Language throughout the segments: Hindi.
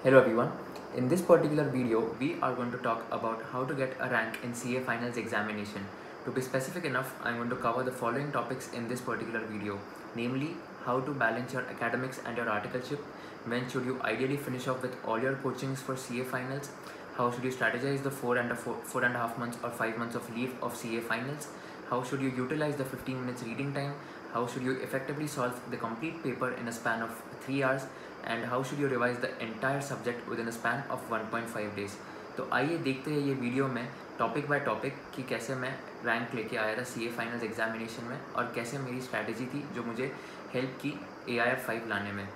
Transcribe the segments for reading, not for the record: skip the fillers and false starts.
Hello everyone. In this particular video, we are going to talk about how to get a rank in CA Finals examination. To be specific enough, I'm going to cover the following topics in this particular video, namely how to balance your academics and your articleship, when should you ideally finish off with all your coachings for CA Finals, how should you strategize the 4.5 months or 5 months of leave of CA Finals, how should you utilize the 15 minutes reading time, how should you effectively solve the complete paper in a span of 3 hours, and how should you revise the entire subject with in a span of 1.5 days. तो आइए देखते हैं ये वीडियो में टॉपिक बाय टॉपिक कि कैसे मैं रैंक लेके आया था CA फाइनल्स एग्जामिनेशन में और कैसे मेरी स्ट्रैटेजी थी जो मुझे हेल्प की AIR 5 लाने में।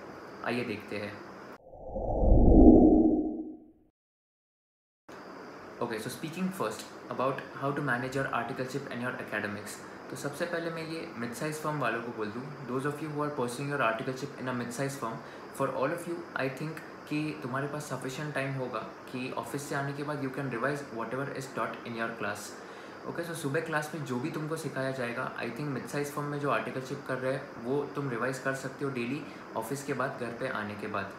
आइए देखते हैं। Okay, so speaking first about how to manage your articleship and your academics. तो सबसे पहले मैं ये मिड साइज फर्म वालों को बोल दूँ, those of you who are pursuing your articleship in a mid size firm, for all of you I think कि तुम्हारे पास सफिशिएंट टाइम होगा कि ऑफिस से आने के बाद you can revise whatever is taught in your class. Okay, so सुबह क्लास में जो भी तुमको सिखाया जाएगा, I think mid size firm में जो आर्टिकलशिप कर रहे हैं वो तुम रिवाइज कर सकते हो डेली ऑफिस के बाद, घर पे आने के बाद।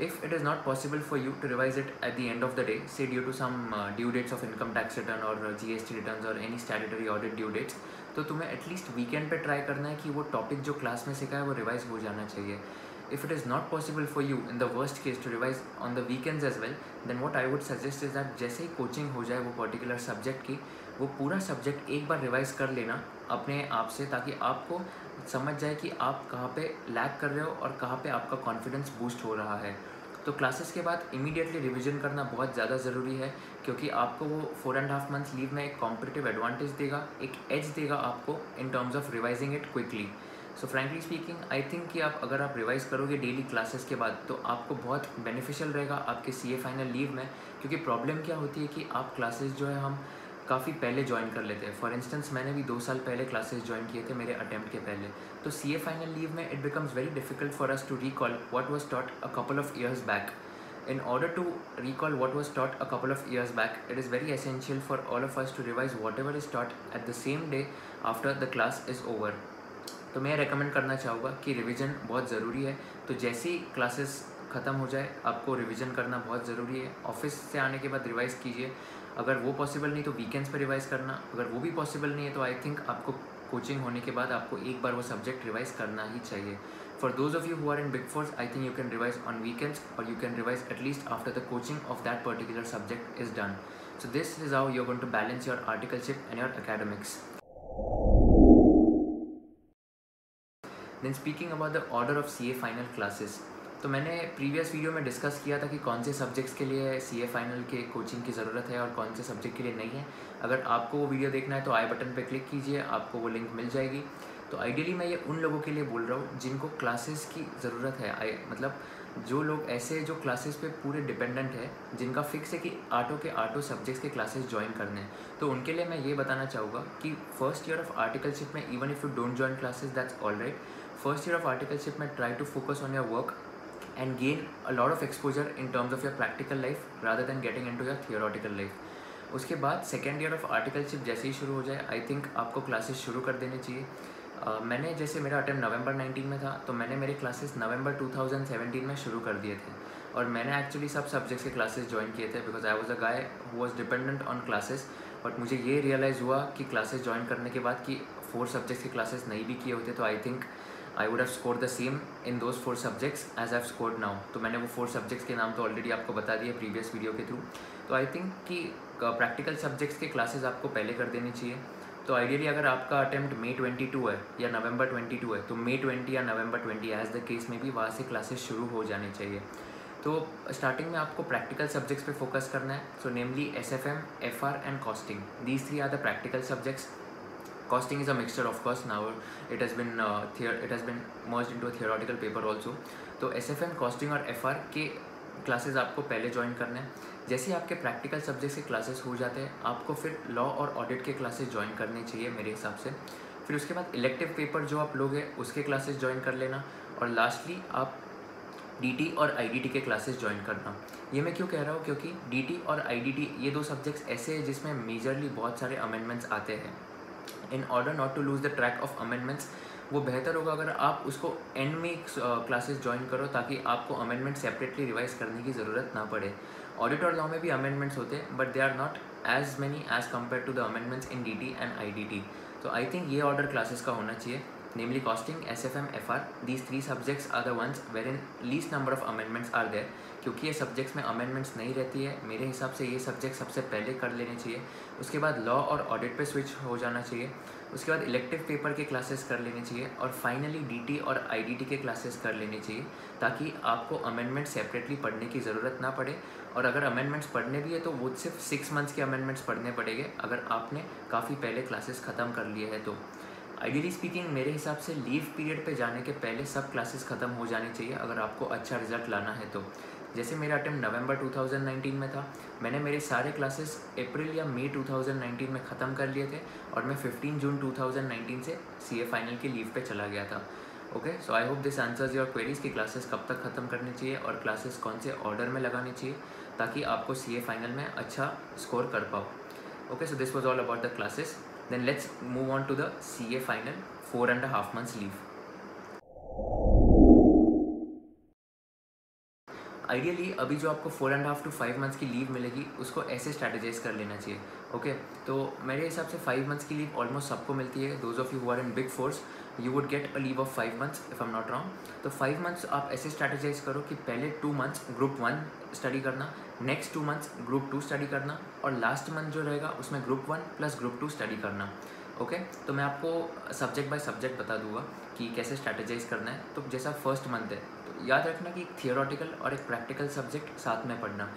If it is not possible for you to revise it at the end of the day, say due to some due dates of income tax return or GST returns or any statutory audit due dates, तो तुम्हें एटलीस्ट वीकेंड पे ट्राई करना है कि वो टॉपिक जो क्लास में सीखा है वो रिवाइज हो जाना चाहिए। If it is not possible for you in the worst case to revise on the weekends as well, then what I would suggest is that जैसे ही कोचिंग हो जाए वो पर्टिकुलर सब्जेक्ट की, वो पूरा सब्जेक्ट एक बार रिवाइज कर लेना अपने आप से, ताकि आपको समझ जाए कि आप कहाँ पे लैग कर रहे हो और कहाँ पे आपका कॉन्फिडेंस बूस्ट हो रहा है। तो क्लासेस के बाद इमीडिएटली रिवीजन करना बहुत ज़्यादा ज़रूरी है, क्योंकि आपको वो 4.5 मंथ्स लीव में एक कॉम्पिटिटिव एडवांटेज देगा, एक एज देगा आपको in terms of revising it quickly. So frankly speaking I think कि आप अगर आप रिवाइज करोगे डेली क्लासेस के बाद तो आपको बहुत बेनिफिशियल रहेगा आपके CA फाइनल लीव में। क्योंकि प्रॉब्लम क्या होती है कि आप क्लासेस जो है हम काफ़ी पहले ज्वाइन कर लेते हैं। फॉर इंस्टेंस मैंने भी 2 साल पहले क्लासेस ज्वाइन किए थे मेरे अटेम्प्ट के पहले। तो CA फाइनल लीव में it becomes very difficult for us to recall what was taught a couple of years back. In order to recall what was taught a couple of years back, it is very essential for all of us to revise whatever is taught at the same day after the class is over. तो मैं रेकमेंड करना चाहूँगा कि रिवीजन बहुत ज़रूरी है। तो जैसे ही क्लासेस ख़त्म हो जाए आपको रिवीजन करना बहुत ज़रूरी है। ऑफिस से आने के बाद रिवाइज़ कीजिए, अगर वो पॉसिबल नहीं तो वीकेंड्स पे रिवाइज़ करना, अगर वो भी पॉसिबल नहीं है तो आई थिंक आपको कोचिंग होने के बाद आपको एक बार वो सब्जेक्ट रिवाइज़ करना ही चाहिए। For those of you who are in Big Fours, I think you can revise on weekends or you can revise at least after the coaching of that particular subject is done. So this is how you're going to balance your articleship and your academics. Then speaking about the order of CA final classes, तो मैंने प्रीवियस वीडियो में डिस्कस किया था कि कौन से सब्जेक्ट्स के लिए CA फाइनल के कोचिंग की ज़रूरत है और कौन से सब्जेक्ट के लिए नहीं है। अगर आपको वो वीडियो देखना है तो आई बटन पे क्लिक कीजिए, आपको वो लिंक मिल जाएगी। तो आइडियली मैं ये उन लोगों के लिए बोल रहा हूँ जिनको क्लासेस की ज़रूरत है, मतलब जो लोग ऐसे जो क्लासेस पे पूरे डिपेंडेंट है, जिनका फिक्स है कि आठों सब्जेक्ट्स के क्लासेस ज्वाइन करने हैं, तो उनके लिए मैं ये बताना चाहूँगा कि फर्स्ट ईयर ऑफ आर्टिकलशिप में even if you don't join classes that's all right. First year of articleship में try to focus on your work and gain a lot of exposure in terms of your practical life rather than getting into your theoretical life. उसके बाद सेकेंड ईयर ऑफ आर्टिकलशिप जैसे ही शुरू हो जाए आई थिंक आपको क्लासेस शुरू कर देने चाहिए। मैंने जैसे मेरा अटेम्प्ट नवंबर 19 में था, तो मैंने मेरे क्लासेस नवंबर 2017 में शुरू कर दिए थे और मैंने एक्चुअली सब सब्जेक्ट्स के क्लासेस ज्वाइन किए थे because I was a guy who was dependent on classes. But मुझे ये रियलाइज़ हुआ कि क्लासेस ज्वाइन करने के बाद कि 4 सब्जेक्ट्स के क्लासेस नहीं भी किए होते तो I think I would have score the same in those 4 subjects as I have scored now. तो मैंने वो 4 सब्जेक्ट्स के नाम तो ऑलरेडी आपको बता दिए प्रीवियस वीडियो के थ्रू। तो आई थिंक कि प्रैक्टिकल सब्जेक्ट्स के क्लासेस आपको पहले कर देनी चाहिए। तो आइडियली अगर आपका अटेम्प्ट May 22 है या नवंबर 22 है तो May 20 या नवंबर 20 एज द केस में भी वहाँ से क्लासेस शुरू हो जाने चाहिए। तो स्टार्टिंग में आपको प्रैक्टिकल सब्जेक्ट्स पे फोकस करना है। So namely SFM, FR and costing, these 3 are the practical subjects. Costing is a mixture of course, now it has been merged into a theoretical paper also. तो SFM, कॉस्टिंग और FR के क्लासेस आपको पहले ज्वाइन करने हैं। जैसे ही आपके प्रैक्टिकल सब्जेक्ट्स के क्लासेस हो जाते हैं आपको फिर लॉ और ऑडिट के क्लासेस ज्वाइन करने चाहिए मेरे हिसाब से। फिर उसके बाद इलेक्टिव पेपर जो आप लोगे उसके क्लासेस ज्वाइन कर लेना और लास्टली आप DT और IDT के क्लासेस ज्वाइन करना। ये मैं क्यों कह रहा हूँ, क्योंकि DT और IDT ये 2 सब्जेक्ट्स ऐसे हैं जिसमें मेजरली बहुत सारे अमेंडमेंट्स आते हैं। In order not to lose the track of amendments, वो बेहतर होगा अगर आप उसको एंड में क्लासेस ज्वाइन करो, ताकि आपको अमेंडमेंट सेपरेटली रिवाइज करने की ज़रूरत ना पड़े। ऑडिट और लॉ में भी अमेंडमेंट्स होते हैं, but they are not as many as compare to the amendments in DT and IDT। तो आई थिंक ये ऑर्डर क्लासेस का होना चाहिए, namely costing, SFM, FR. These three subjects are the ones wherein least number of amendments are there. क्योंकि ये सब्जेक्ट्स में अमेंडमेंट्स नहीं रहती है, मेरे हिसाब से ये सब्जेक्ट सबसे पहले कर लेने चाहिए। उसके बाद लॉ और ऑडिट पे स्विच हो जाना चाहिए। उसके बाद इलेक्टिव पेपर के क्लासेस कर लेने चाहिए, और फाइनली DT और IDT के क्लासेस कर लेने चाहिए, ताकि आपको अमेंडमेंट सेपरेटली पढ़ने की ज़रूरत ना पड़े। और अगर अमेंडमेंट्स पढ़ने भी है तो वो सिर्फ 6 मंथ्स के अमेंडमेंट्स पढ़ने पड़ेंगे, अगर आपने काफ़ी पहले क्लासेस ख़त्म कर लिए हैं तो। आइडियली स्पीकिंग मेरे हिसाब से लीव पीरियड पे जाने के पहले सब क्लासेस ख़त्म हो जानी चाहिए, अगर आपको अच्छा रिजल्ट लाना है तो। जैसे मेरा अटेम्प्ट नवंबर 2019 में था, मैंने मेरे सारे क्लासेस अप्रैल या मई 2019 में ख़त्म कर लिए थे, और मैं 15 जून 2019 से CA फाइनल की लीव पे चला गया था। Okay, so I hope this answers your queries कि क्लासेस कब तक ख़त्म करनी चाहिए और क्लासेस कौन से ऑर्डर में लगानी चाहिए, ताकि आपको CA फाइनल में अच्छा स्कोर कर पाओ। Okay, so this was all about the classes. Then let's move on to the CA final, 4.5 months leave. Ideally अभी जो आपको 4.5 to 5 मंथ्स की लीव मिलेगी, उसको ऐसे स्ट्रैटेजाइज कर लेना चाहिए। ओके, तो मेरे हिसाब से 5 मंथ्स की लीव ऑलमोस्ट सबको मिलती है। Those of you who are in big fours, you would get a leave of 5 months if I am not wrong. तो 5 मंथ्स आप ऐसे स्ट्रैटेजाइज करो कि पहले 2 मंथ्स ग्रुप 1 स्टडी करना, नेक्स्ट 2 मंथ्स ग्रुप 2 स्टडी करना, और लास्ट मंथ जो रहेगा उसमें ग्रुप 1 प्लस ग्रुप 2 स्टडी करना। ओके, तो मैं आपको सब्जेक्ट बाय सब्जेक्ट बता दूंगा कि कैसे स्ट्रैटेजाइज करना है। तो जैसा फर्स्ट मंथ है, तो याद रखना कि एक थियोरेटिकल और एक प्रैक्टिकल सब्जेक्ट साथ में पढ़ना।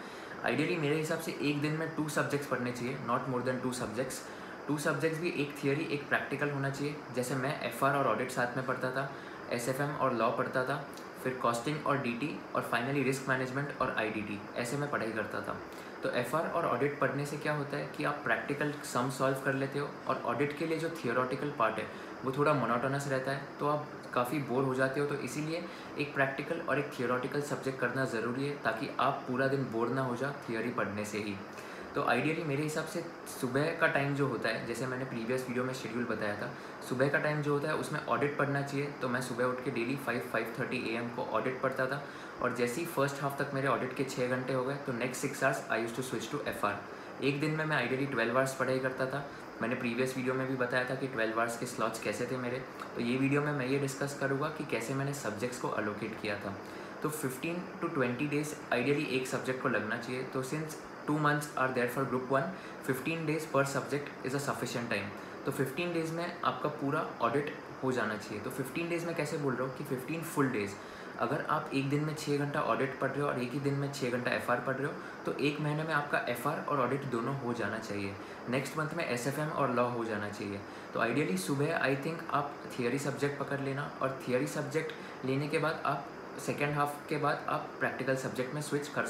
आइडियली मेरे हिसाब से एक दिन में 2 सब्जेक्ट्स पढ़ने चाहिए, not more than 2 subjects. 2 subjects भी, एक थियोरी एक प्रैक्टिकल होना चाहिए। जैसे मैं FR और ऑडिट साथ में पढ़ता था, SFM और लॉ पढ़ता था, फिर कॉस्टिंग और DT, और फाइनली रिस्क मैनेजमेंट और IDT, ऐसे मैं पढ़ाई करता था। तो FR और ऑडिट पढ़ने से क्या होता है कि आप प्रैक्टिकल सम सॉल्व कर लेते हो, और ऑडिट के लिए जो थियोरेटिकल पार्ट है वो थोड़ा मोनोटोनस रहता है, तो आप काफ़ी बोर हो जाते हो। तो इसीलिए एक प्रैक्टिकल और एक थियोरेटिकल सब्जेक्ट करना ज़रूरी है, ताकि आप पूरा दिन बोर ना हो जाओ थियोरी पढ़ने से ही। तो आइडियली मेरे हिसाब से सुबह का टाइम जो होता है, जैसे मैंने प्रीवियस वीडियो में शेड्यूल बताया था, सुबह का टाइम जो होता है उसमें ऑडिट पढ़ना चाहिए। तो मैं सुबह उठ के डेली 5-5:30 AM को ऑडिट पढ़ता था, और जैसे ही फर्स्ट हाफ तक मेरे ऑडिट के 6 घंटे हो गए, तो next 6 hours I used to switch to FR। एक दिन में मैं आइडियली 12 आवर्स पढ़ाई करता था। मैंने प्रीवियस वीडियो में भी बताया था कि 12 आवर्स के स्लॉट्स कैसे थे मेरे। तो ये वीडियो में मैं ये डिस्कस करूँगा कि कैसे मैंने सब्जेक्ट्स को अलोकेट किया था। तो 15 to 20 डेज आइडियली एक सब्जेक्ट को लगना चाहिए। तो since 2 months are there for group 1, 15 days per subject is a sufficient time। तो 15 डेज़ में आपका पूरा ऑडिट हो जाना चाहिए। तो 15 डेज़ में कैसे बोल रहा हूँ कि 15 फुल डेज़। अगर आप एक दिन में 6 घंटा ऑडिट पढ़ रहे हो और एक ही दिन में 6 घंटा FR पढ़ रहे हो, तो एक महीने में आपका FR और ऑडिट दोनों हो जाना चाहिए। नेक्स्ट मंथ में SFM और लॉ हो जाना चाहिए। तो आइडियली सुबह आई थिंक आप थियोरी सब्जेक्ट पकड़ लेना, और थियोरी सब्जेक्ट लेने के बाद आप सेकेंड हाफ के बाद आप प्रैक्टिकल सब्जेक्ट में स्विच कर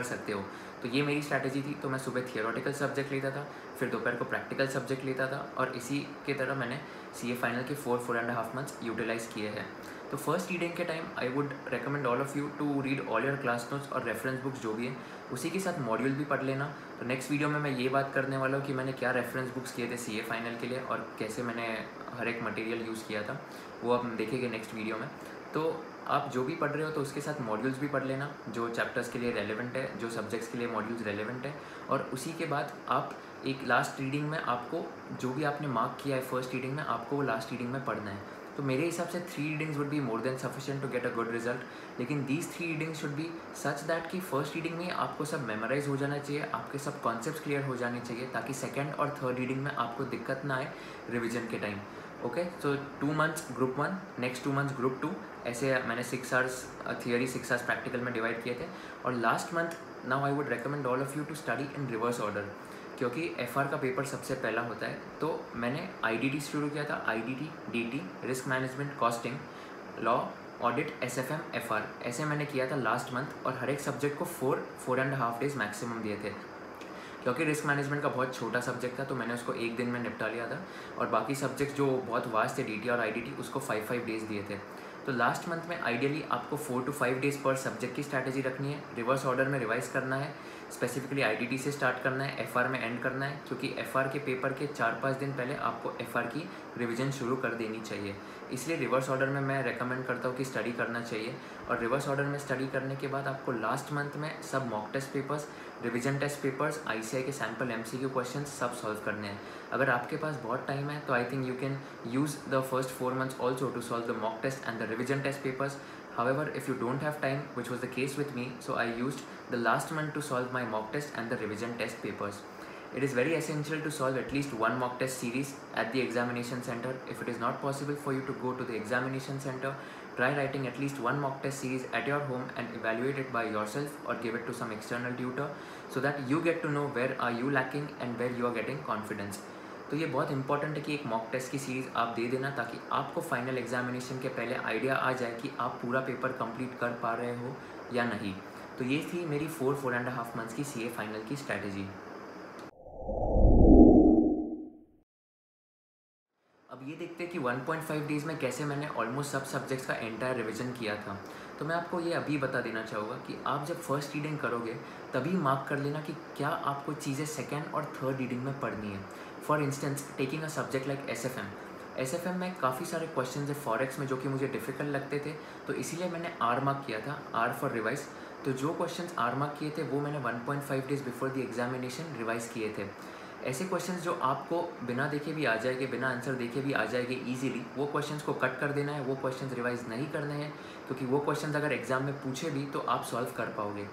सकते हो। तो ये मेरी स्ट्रैटेजी थी। तो मैं सुबह थियोरेटिकल सब्जेक्ट लेता था, फिर दोपहर को प्रैक्टिकल सब्जेक्ट लेता था, और इसी के तरह मैंने CA फाइनल के 4.5 मंथ्स यूटिलाइज़ किए हैं। तो फर्स्ट रीडिंग के time I would recommend all of you to read all your class notes और रेफरेंस बुक्स जो भी है, उसी के साथ मॉड्यूल भी पढ़ लेना। तो नेक्स्ट वीडियो में मैं ये बात करने वाला हूँ कि मैंने क्या रेफरेंस बुक्स किए थे CA फाइनल के लिए, और कैसे मैंने हर एक मटेरियल यूज़ किया था, वो आप देखेंगे नेक्स्ट वीडियो में। तो आप जो भी पढ़ रहे हो तो उसके साथ मॉड्यूल्स भी पढ़ लेना, जो चैप्टर्स के लिए रेलेवेंट है, जो सब्जेक्ट्स के लिए मॉड्यूल्स रेलेवेंट है। और उसी के बाद आप एक लास्ट रीडिंग में आपको जो भी आपने मार्क किया है फर्स्ट रीडिंग में, आपको वो लास्ट रीडिंग में पढ़ना है। तो मेरे हिसाब से 3 readings would be more than sufficient to get a good result. लेकिन these 3 readings should be such that कि फर्स्ट रीडिंग में आपको सब मेमोराइज हो जाना चाहिए, आपके सब कॉन्सेप्ट्स क्लियर हो जाने चाहिए, ताकि सेकेंड और थर्ड रीडिंग में आपको दिक्कत ना आए रिविजन के time. Okay, so 2 months group 1, next 2 months group 2, ऐसे मैंने 6 आवर्स थियोरी 6 आवर्स प्रैक्टिकल में डिवाइड किए थे। और last month now I would recommend all of you to study in reverse order, क्योंकि FR का पेपर सबसे पहला होता है। तो मैंने IDT शुरू किया था, IDT, DT, risk management, costing, law, audit, SFM, FR, ऐसे मैंने किया था लास्ट मंथ। और हर एक सब्जेक्ट को 4.5 डेज मैक्सिमम दिए थे, क्योंकि रिस्क मैनेजमेंट का बहुत छोटा सब्जेक्ट था, तो मैंने उसको एक दिन में निपटा लिया था। और बाकी सब्जेक्ट जो बहुत वास्ट थे, DT और IDT, उसको 5 डेज़ दिए थे। तो लास्ट मंथ में आइडियली आपको 4 to 5 डेज़ पर सब्जेक्ट की स्ट्रैटेजी रखनी है, रिवर्स ऑर्डर में रिवाइज करना है, स्पेसिफिकली IDT से स्टार्ट करना है, FR में एंड करना है, क्योंकि FR के पेपर के 4-5 दिन पहले आपको FR की रिवीजन शुरू कर देनी चाहिए। इसलिए रिवर्स ऑर्डर में मैं रेकमेंड करता हूँ कि स्टडी करना चाहिए। और रिवर्स ऑर्डर में स्टडी करने के बाद आपको लास्ट मंथ में सब mock test papers, revision test papers, ICAI के सैम्पल MCQ क्वेश्चन सब सॉल्व करने हैं। अगर आपके पास बहुत टाइम है तो I think you can use the first 4 months also to solve the mock test and the revision test papers. However, if you don't have time, which was the case with me, so I used the last month to solve my mock test and the revision test papers. It is very essential to solve at least one mock test series at the examination center. If it is not possible for you to go to the examination center, try writing at least one mock test series at your home and evaluate it by yourself or give it to some external tutor so that you get to know where are you lacking and where you are getting confidence. तो ये बहुत इंपॉर्टेंट है कि एक मॉक टेस्ट की सीरीज़ आप दे देना ताकि आपको फाइनल एग्जामिनेशन के पहले आइडिया आ जाए कि आप पूरा पेपर कंप्लीट कर पा रहे हो या नहीं। तो ये थी मेरी 4.5 months की CA फाइनल की स्ट्रैटेजी। अब ये देखते हैं कि 1.5 डेज़ में कैसे मैंने ऑलमोस्ट सब सब्जेक्ट्स का एंटायर रिवीजन किया था। तो मैं आपको ये अभी बता देना चाहूँगा कि आप जब फर्स्ट रीडिंग करोगे तभी मार्क कर लेना कि क्या आपको चीज़ें सेकेंड और थर्ड रीडिंग में पढ़नी है। For instance taking a subject like SFM में काफ़ी सारे क्वेश्चन है फॉरेक्स में जो कि मुझे डिफ़िकल्ट लगते थे, तो इसीलिए मैंने R मार्क किया था, R फॉर रिवाइज। तो जो क्वेश्चंस R मार्क किए थे वो मैंने 1.5 days before the examination revise किए थे। ऐसे क्वेश्चंस जो आपको बिना देखे भी आ जाएंगे, बिना आंसर देखे भी आ जाएंगे ईजिली, वो क्वेश्चंस को कट कर देना है, वो क्वेश्चंस रिवाइज नहीं करने हैं, क्योंकि वो क्वेश्चंस अगर एग्जाम में पूछे भी तो आप सॉल्व कर पाओगे।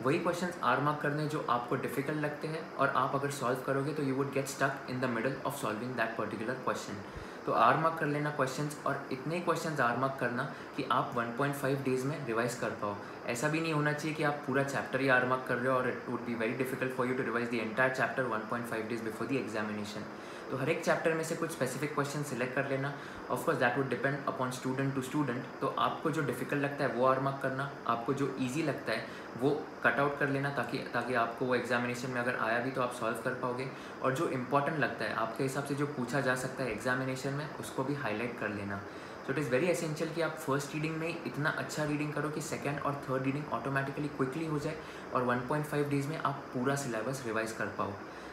वही क्वेश्चंस R मार्क करने जो आपको डिफ़िकल्ट लगते हैं और आप अगर सॉल्व करोगे तो you would get stuck in the middle of solving that particular question. तो R मार्क कर लेना क्वेश्चंस, और इतने क्वेश्चंस R मार्क करना कि आप 1.5 डेज़ में रिवाइज कर पाओ। ऐसा भी नहीं होना चाहिए कि आप पूरा चैप्टर ही R मार्क कर रहे हो और it would be very difficult for you to revise the entire chapter 1.5 days before the examination. तो हर एक चैप्टर में से कुछ स्पेसिफिक क्वेश्चन सिलेक्ट कर लेना। Of course that would depend upon student to student. तो आपको जो डिफिकल्ट लगता है वो R मार्क करना, आपको जो ईजी लगता है वो कट आउट कर लेना ताकि आपको वो एग्जामिनेशन में अगर आया भी तो आप सॉल्व कर पाओगे, और जो इंपॉर्टेंट लगता है आपके हिसाब से जो पूछा जा सकता है एग्जामिनेशन में उसको भी हाईलाइट कर लेना। So it is very essential कि आप फर्स्ट रीडिंग में इतना अच्छा रीडिंग करो कि सेकंड और थर्ड रीडिंग ऑटोमेटिकली क्विकली हो जाए और 1.5 डेज़ में आप पूरा सिलेबस रिवाइज कर पाओ।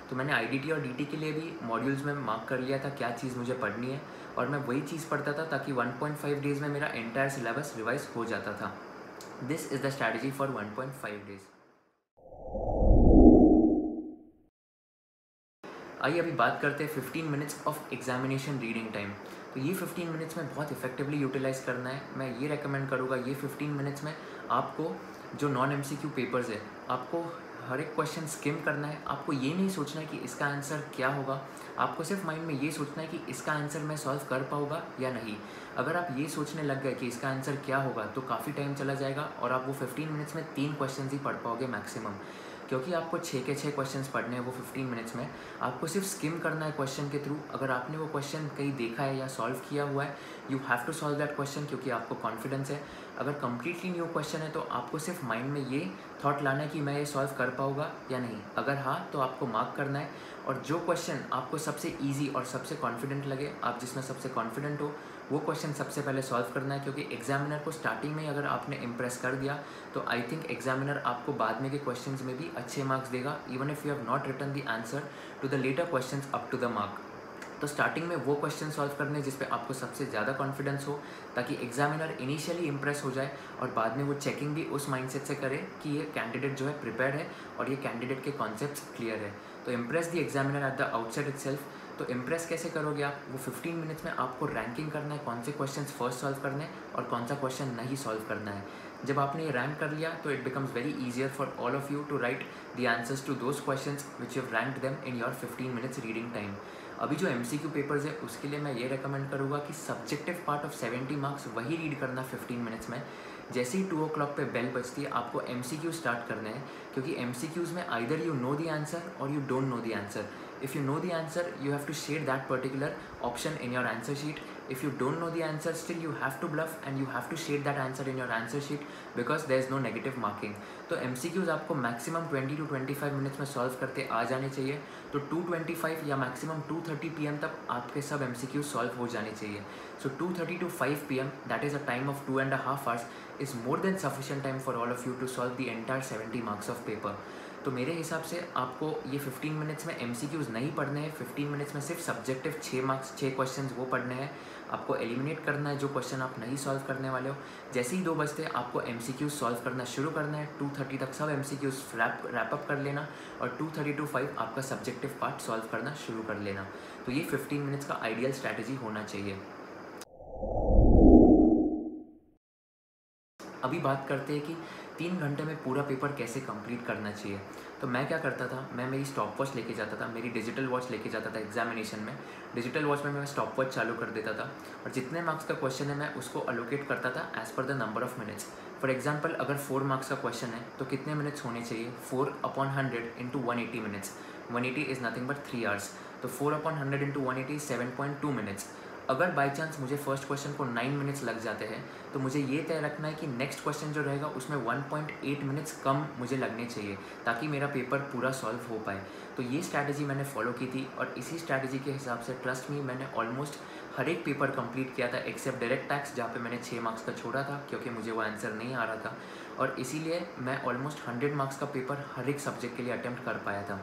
तो मैंने IDT और DT के लिए भी मॉड्यूल्स में मार्क कर लिया था क्या चीज़ मुझे पढ़नी है, और मैं वही चीज़ पढ़ता था ताकि 1.5 डेज़ में मेरा एंटायर सिलेबस रिवाइज हो जाता था। This is the strategy for 1.5 days. आइए अभी बात करते हैं 15 minutes of examination reading time. तो ये 15 मिनट्स में बहुत इफेक्टिवली यूटिलाइज़ करना है। मैं ये रेकमेंड करूँगा ये 15 मिनट्स में आपको जो नॉन MCQ पेपर्स है आपको हर एक क्वेश्चन स्किम करना है। आपको ये नहीं सोचना है कि इसका आंसर क्या होगा, आपको सिर्फ माइंड में ये सोचना है कि इसका आंसर मैं सॉल्व कर पाऊँगा या नहीं। अगर आप ये सोचने लग गए कि इसका आंसर क्या होगा तो काफ़ी टाइम चला जाएगा और आप वो 15 मिनट्स में 3 क्वेश्चन ही पढ़ पाओगे मैक्सिमम, क्योंकि आपको 6 के 6 क्वेश्चंस पढ़ने हैं वो 15 मिनट्स में। आपको सिर्फ स्किम करना है क्वेश्चन के थ्रू। अगर आपने वो क्वेश्चन कहीं देखा है या सॉल्व किया हुआ है, you have to solve that question, क्योंकि आपको कॉन्फिडेंस है। अगर कम्प्लीटली न्यू क्वेश्चन है तो आपको सिर्फ माइंड में ये थॉट लाना है कि मैं ये सॉल्व कर पाऊँगा या नहीं। अगर हाँ तो आपको मार्क करना है, और जो क्वेश्चन आपको सबसे ईजी और सबसे कॉन्फिडेंट लगे, आप जिसमें सबसे कॉन्फिडेंट हो, वो क्वेश्चन सबसे पहले सॉल्व करना है। क्योंकि एग्जामिनर को स्टार्टिंग में ही अगर आपने इम्प्रेस कर दिया तो आई थिंक एग्जामिनर आपको बाद में के क्वेश्चंस में भी अच्छे मार्क्स देगा, even if you have not written the answer to the letter questions up to the mark. तो स्टार्टिंग में वो क्वेश्चन सॉल्व करने जिस पे आपको सबसे ज़्यादा कॉन्फिडेंस हो, ताकि एग्जामिनर इनिशियली इंप्रेस हो जाए और बाद में वो चेकिंग भी उस माइंडसेट से करे कि ये कैंडिडेट जो है प्रिपेयर्ड है और ये कैंडिडेट के कॉन्सेप्ट्स क्लियर है। तो impress the examiner at the outset itself. तो इम्प्रेस कैसे करोगे आप? वो 15 मिनट्स में आपको रैंकिंग करना है, कौन से क्वेश्चन फर्स्ट सॉल्व करने हैं और कौन सा क्वेश्चन नहीं सॉल्व करना है। जब आपने ये रैंक कर लिया तो it becomes very easier for all of you to write the answers to those questions which you have ranked them in your 15 minutes reading time. अभी जो MCQ पेपर्स है उसके लिए मैं ये रेकमेंड करूँगा कि सब्जेक्टिव पार्ट ऑफ 70 मार्क्स वही रीड करना 15 मिनट्स में। जैसे ही 2 o'clock पे बेल बजती है आपको MCQ स्टार्ट करने हैं, क्योंकि MCQs में either you know the answer और you don't know the answer. If you know the answer, you have to shade that particular option in your answer sheet. If you don't know the answer, still you have to bluff and you have to shade that answer in your answer sheet because there is no negative marking. तो MCQs आपको maximum 20 to 25 minutes में solve करते आ जाने चाहिए। तो 2:25 या maximum 2:30 PM तक आपके सब MCQs solve हो जाने चाहिए। So 2:30 to 5 PM, that is a time of 2.5 hours, is more than sufficient time for all of you to solve the entire 70 marks of paper. तो मेरे हिसाब से आपको ये 15 मिनट्स में MCQs नहीं पढ़ने हैं, 15 मिनट्स में सिर्फ सब्जेक्टिव 6 क्वेश्चन वो पढ़ने हैं। आपको एलिमिनेट करना है जो क्वेश्चन आप नहीं सॉल्व करने वाले हो। जैसे ही 2 बजते हैं आपको MCQs सॉल्व करना शुरू करना है। 2:30 तक सब MCQs रैप अप कर लेना और 2:30 to 5 आपका सब्जेक्टिव पार्ट सॉल्व करना शुरू कर लेना। तो ये 15 मिनट्स का आइडियल स्ट्रैटेजी होना चाहिए। अभी बात करते हैं कि 3 घंटे में पूरा पेपर कैसे कंप्लीट करना चाहिए। तो मैं क्या करता था, मैं मेरी स्टॉप वॉच लेके जाता था, मेरी डिजिटल वॉच लेके जाता था एग्जामिनेशन में। डिजिटल वॉच में मैं स्टॉप वॉच चालू कर देता था और जितने मार्क्स का क्वेश्चन है मैं उसको अलोकेट करता था as per the number of minutes. For example अगर 4 मार्क्स का क्वेश्चन है तो कितने मिनट्स होने चाहिए, 4/100 into 180 minutes. 180 is nothing but 3 hours. तो 4/100 इंटू 180 7.2 मिनट्स। अगर बाई चांस मुझे फर्स्ट क्वेश्चन को 9 मिनट्स लग जाते हैं तो मुझे ये तय रखना है कि नेक्स्ट क्वेश्चन जो रहेगा उसमें 1.8 मिनट्स कम मुझे लगने चाहिए ताकि मेरा पेपर पूरा सॉल्व हो पाए। तो ये स्ट्रैटेजी मैंने फॉलो की थी और इसी स्ट्रैटेजी के हिसाब से ट्रस्ट मी मैंने ऑलमोस्ट हर एक पेपर कंप्लीट किया था एक्सेप्ट डायरेक्ट टैक्स, जहाँ पे मैंने 6 मार्क्स का छोड़ा था क्योंकि मुझे वो आंसर नहीं आ रहा था। और इसीलिए मैं ऑलमोस्ट 100 मार्क्स का पेपर हर एक सब्जेक्ट के लिए अटैम्प्ट कर पाया था।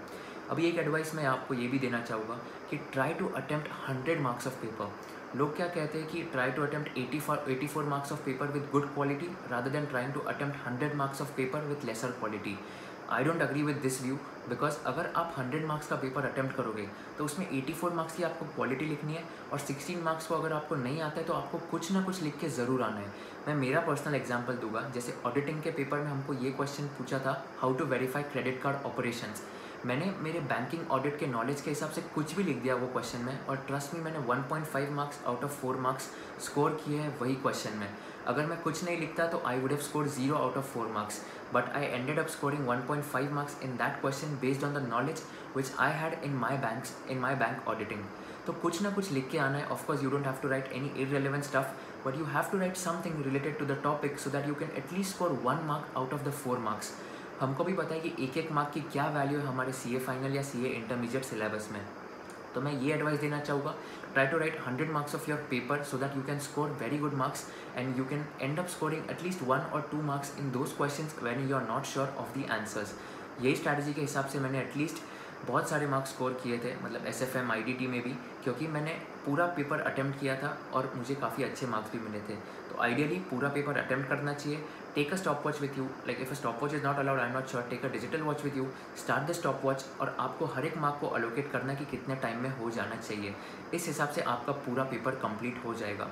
अभी एक एडवाइस मैं आपको ये भी देना चाहूँगा कि try to attempt 100 marks of paper. लोग क्या कहते हैं कि try to attempt 84 marks of paper with good quality rather than trying to attempt 100 marks of paper with lesser quality. I don't agree with this view because अगर आप 100 मार्क्स का पेपर अटैम्प्ट करोगे तो उसमें 84 मार्क्स की आपको क्वालिटी लिखनी है और 16 मार्क्स को अगर आपको नहीं आता है तो आपको कुछ ना कुछ लिख के ज़रूर आना है। मैं मेरा पर्सनल एग्जांपल दूंगा, जैसे ऑडिटिंग के पेपर में हमको ये क्वेश्चन पूछा था, how to verify credit card operations. मैंने मेरे बैंकिंग ऑडिट के नॉलेज के हिसाब से कुछ भी लिख दिया वो क्वेश्चन में और ट्रस्ट में मैंने 1.5 marks out of 4 marks score किए हैं वही क्वेश्चन में। अगर मैं कुछ नहीं लिखता तो I would have score 0 out of 4 marks, but I ended up scoring 1.5 marks in that question based on the knowledge which I had in my bank auditing. तो कुछ ना कुछ लिख के आना है। Of course you don't have to write any irrelevant stuff, but you have to write something related to the topic so that you can at least score 1 mark out of the 4 marks. हमको भी पता है कि एक एक मार्क की क्या वैल्यू है हमारे CA फाइनल या CA इंटरमीडिएट सिलेबस में। तो मैं ये एडवाइस देना चाहूँगा, try to write 100 marks of your paper so that you can score very good marks and you can end up scoring at least 1 or 2 marks in those questions when you are not sure of the answers. यही स्ट्रैटेजी के हिसाब से मैंने एटलीस्ट बहुत सारे मार्क्स स्कोर किए थे, मतलब SFM IDT में भी, क्योंकि मैंने पूरा पेपर अटैम्प्ट किया था और मुझे काफ़ी अच्छे मार्क्स भी मिले थे। तो आइडियली पूरा पेपर अटैम्प्ट करना चाहिए। Take a stop watch with you, like if a stop watch is not allowed, I am not sure, take a digital watch with you, start the stop watch और आपको हर एक मार्क को अलोकेट करना कि कितने टाइम में हो जाना चाहिए। इस हिसाब से आपका पूरा पेपर कंप्लीट हो जाएगा।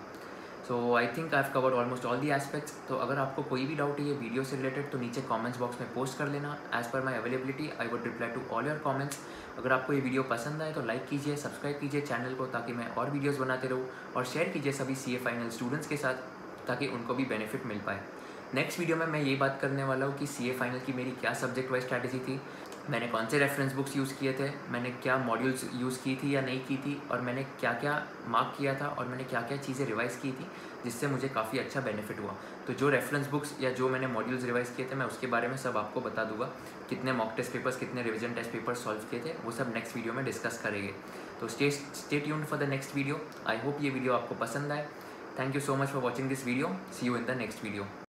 So I think I have covered almost all the aspects. तो अगर आपको कोई भी डाउट है ये वीडियो से रिलेटेड तो नीचे कमेंट्स बॉक्स में पोस्ट कर लेना। As per my availability I would reply to all your comments. अगर आपको ये वीडियो पसंद आए तो लाइक कीजिए, सब्सक्राइब कीजिए चैनल को ताकि मैं और वीडियोज़ बनाते रहूँ, और शेयर कीजिए सभी CA फाइनल स्टूडेंट्स के साथ ताकि उनको भी बेनिफिट मिल पाए। नेक्स्ट वीडियो में मैं ये बात करने वाला हूँ कि CA फाइनल की मेरी क्या सब्जेक्ट वाइज स्ट्रैटेजी थी, मैंने कौन से रेफरेंस बुक्स यूज़ किए थे, मैंने क्या मॉड्यूल्स यूज़ की थी या नहीं की थी, और मैंने क्या क्या मार्क किया था, और मैंने क्या क्या चीज़ें रिवाइज़ की थी जिससे मुझे काफ़ी अच्छा बेनिफिट हुआ। तो जो रेफरेंस बुक्स या जो मैंने मॉड्यूल्स रिवाइज़ किए थे मैं उसके बारे में सब आपको बता दूंगा। कितने मॉक टेस्ट पेपर्स, कितने रिविजन टेस्ट पेपर्स सॉल्व किए थे वो सब नेक्स्ट वीडियो में डिस्कस करेंगे। तो stay tuned for the next video. I hope ये वीडियो आपको पसंद आए। Thank you so much for watching this video. See you in the next video.